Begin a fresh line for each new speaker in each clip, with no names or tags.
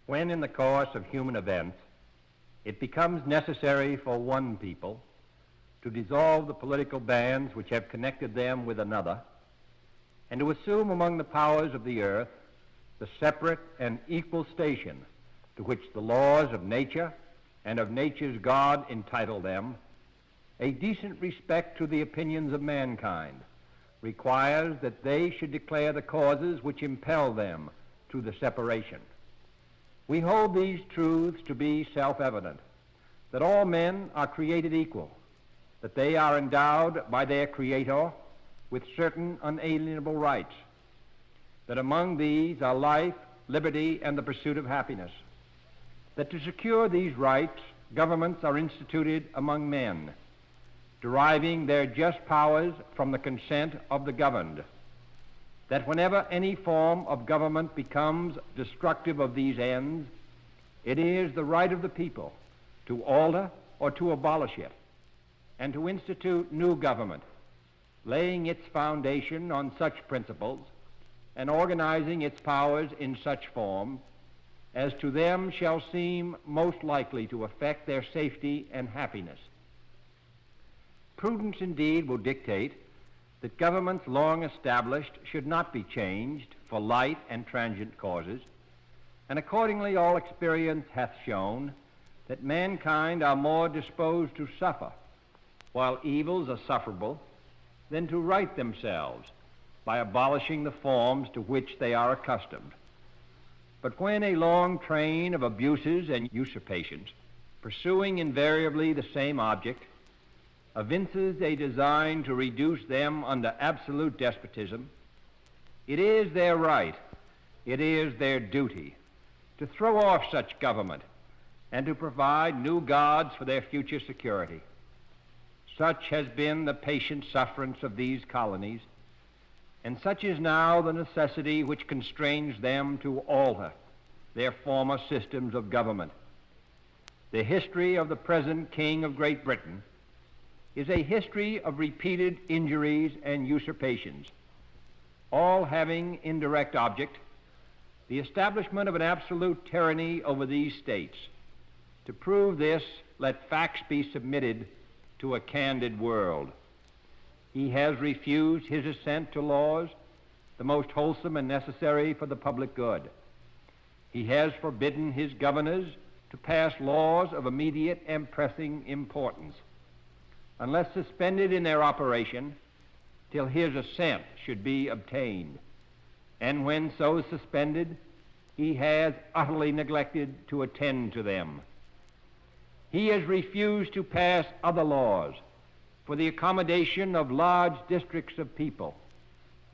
When in the course of human events it becomes necessary for one people to dissolve the political bands which have connected them with another, and to assume among the powers of the earth the separate and equal station to which the laws of nature and of nature's God entitle them, a decent respect to the opinions of mankind requires that they should declare the causes which impel them to the separation. We hold these truths to be self-evident, that all men are created equal, that they are endowed by their Creator with certain unalienable rights, that among these are life, liberty, and the pursuit of happiness, that to secure these rights, governments are instituted among men, deriving their just powers from the consent of the governed, that whenever any form of government becomes destructive of these ends, it is the right of the people to alter or to abolish it, and to institute new government, laying its foundation on such principles and organizing its powers in such form as to them shall seem most likely to affect their safety and happiness. Prudence indeed will dictate that governments long established should not be changed for light and transient causes, and accordingly all experience hath shown that mankind are more disposed to suffer, while evils are sufferable, than to right themselves by abolishing the forms to which they are accustomed. But when a long train of abuses and usurpations, pursuing invariably the same object, evinces a design to reduce them under absolute despotism, it is their right, it is their duty to throw off such government and to provide new gods for their future security. Such has been the patient sufferance of these colonies, and such is now the necessity which constrains them to alter their former systems of government. The history of the present King of Great Britain is a history of repeated injuries and usurpations, all having indirect object the establishment of an absolute tyranny over these states. To prove this, let facts be submitted to a candid world. He has refused his assent to laws, the most wholesome and necessary for the public good. He has forbidden his governors to pass laws of immediate and pressing importance, unless suspended in their operation till his assent should be obtained. And when so suspended, he has utterly neglected to attend to them. He has refused to pass other laws for the accommodation of large districts of people,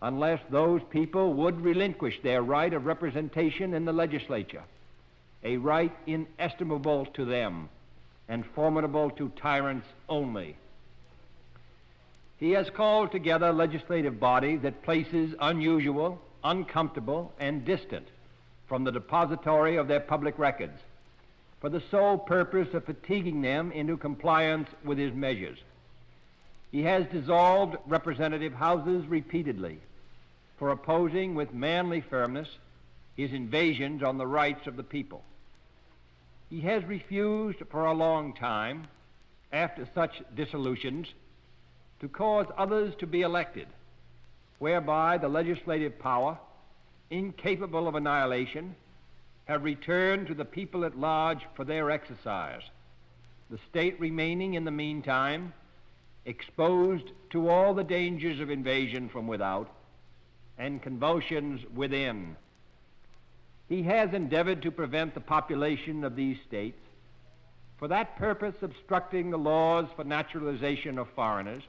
unless those people would relinquish their right of representation in the legislature, a right inestimable to them and formidable to tyrants only. He has called together legislative bodies at places unusual, uncomfortable, and distant from the depository of their public records, for the sole purpose of fatiguing them into compliance with his measures. He has dissolved representative houses repeatedly for opposing with manly firmness his invasions on the rights of the people. He has refused for a long time, after such dissolutions, to cause others to be elected, whereby the legislative power, incapable of annihilation, have returned to the people at large for their exercise, the state remaining in the meantime exposed to all the dangers of invasion from without and convulsions within. He has endeavored to prevent the population of these states, for that purpose obstructing the laws for naturalization of foreigners,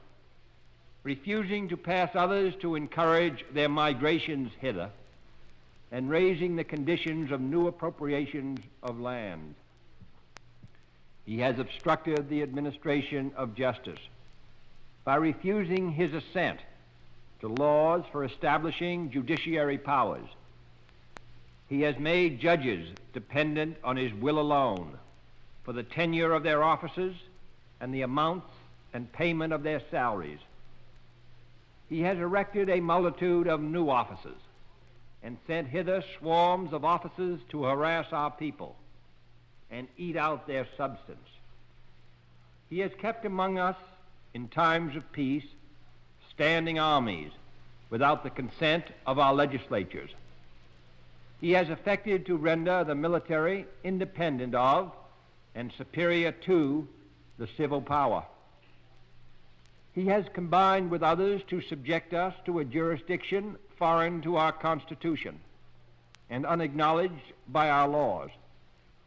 refusing to pass others to encourage their migrations hither, and raising the conditions of new appropriations of land. He has obstructed the administration of justice by refusing his assent to laws for establishing judiciary powers. He has made judges dependent on his will alone for the tenure of their offices and the amounts and payment of their salaries. He has erected a multitude of new offices and sent hither swarms of officers to harass our people and eat out their substance. He has kept among us, in times of peace, standing armies without the consent of our legislatures. He has effected to render the military independent of and superior to the civil power. He has combined with others to subject us to a jurisdiction foreign to our Constitution and unacknowledged by our laws,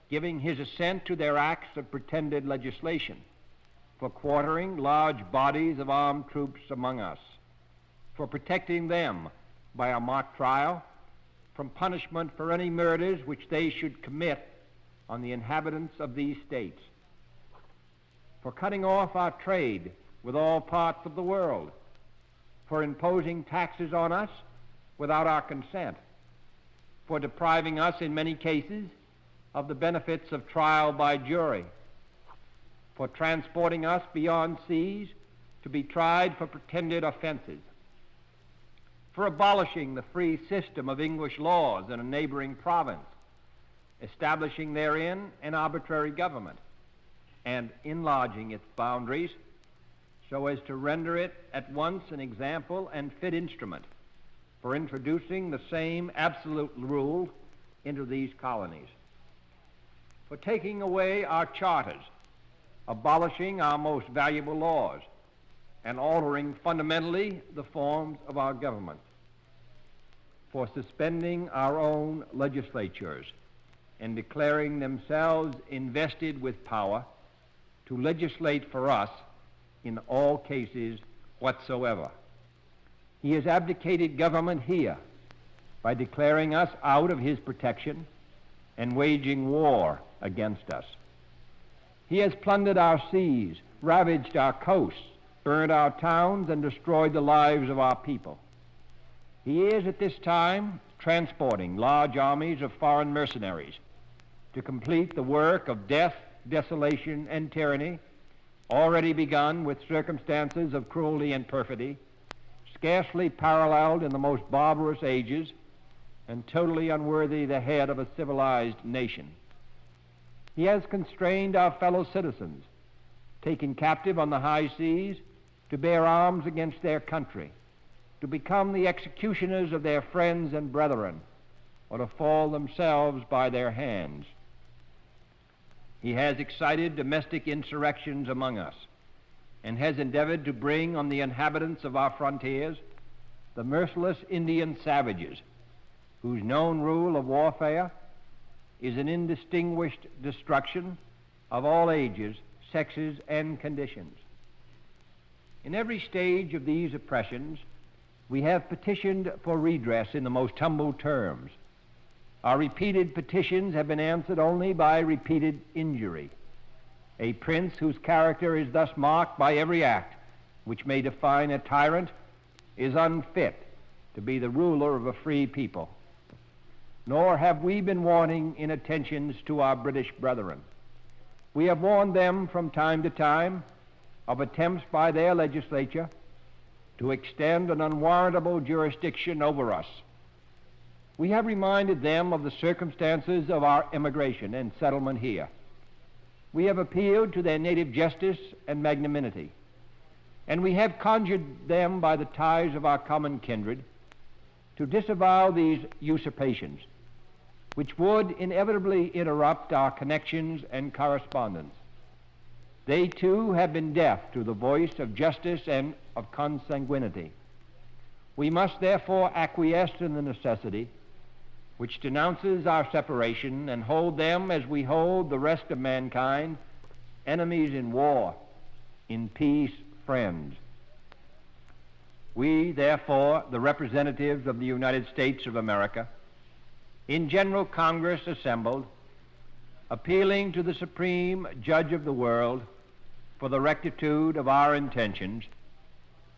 giving his assent to their acts of pretended legislation for quartering large bodies of armed troops among us, for protecting them by a mock trial from punishment for any murders which they should commit on the inhabitants of these states, for cutting off our trade with all parts of the world, for imposing taxes on us without our consent, for depriving us in many cases of the benefits of trial by jury, for transporting us beyond seas to be tried for pretended offenses, for abolishing the free system of English laws in a neighboring province, establishing therein an arbitrary government, and enlarging its boundaries so as to render it at once an example and fit instrument for introducing the same absolute rule into these colonies, for taking away our charters, abolishing our most valuable laws, and altering fundamentally the forms of our government, for suspending our own legislatures and declaring themselves invested with power to legislate for us in all cases whatsoever. He has abdicated government here by declaring us out of his protection and waging war against us. He has plundered our seas, ravaged our coasts, burned our towns, and destroyed the lives of our people. He is at this time transporting large armies of foreign mercenaries to complete the work of death, desolation, and tyranny already begun with circumstances of cruelty and perfidy, scarcely paralleled in the most barbarous ages, and totally unworthy the head of a civilized nation. He has constrained our fellow citizens, taken captive on the high seas, to bear arms against their country, to become the executioners of their friends and brethren, or to fall themselves by their hands. He has excited domestic insurrections among us, and has endeavored to bring on the inhabitants of our frontiers the merciless Indian savages, whose known rule of warfare is an indistinguished destruction of all ages, sexes, and conditions. In every stage of these oppressions, we have petitioned for redress in the most humble terms. Our repeated petitions have been answered only by repeated injury. A prince whose character is thus marked by every act which may define a tyrant is unfit to be the ruler of a free people. Nor have we been wanting in attentions to our British brethren. We have warned them from time to time of attempts by their legislature to extend an unwarrantable jurisdiction over us. We have reminded them of the circumstances of our immigration and settlement here. We have appealed to their native justice and magnanimity, and we have conjured them by the ties of our common kindred to disavow these usurpations, which would inevitably interrupt our connections and correspondence. They too have been deaf to the voice of justice and of consanguinity. We must therefore acquiesce in the necessity which denounces our separation and hold them as we hold the rest of mankind, enemies in war, in peace, friends. We, therefore, the representatives of the United States of America, in General Congress assembled, appealing to the Supreme Judge of the world for the rectitude of our intentions,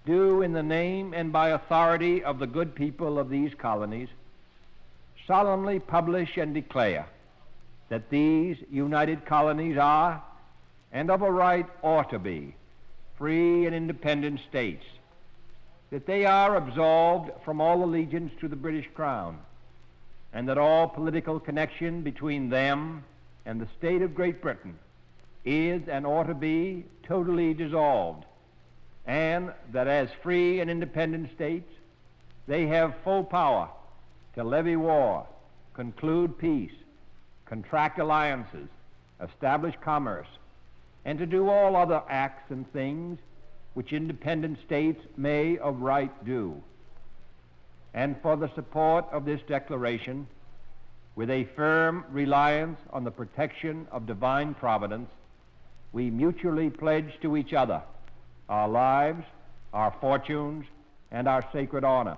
do in the name and by authority of the good people of these colonies solemnly publish and declare that these united colonies are, and of a right ought to be, free and independent states, that they are absolved from all allegiance to the British Crown, and that all political connection between them and the state of Great Britain is and ought to be totally dissolved, and that as free and independent states, they have full power to levy war, conclude peace, contract alliances, establish commerce, and to do all other acts and things which independent states may of right do. And for the support of this declaration, with a firm reliance on the protection of divine providence, we mutually pledge to each other our lives, our fortunes, and our sacred honor.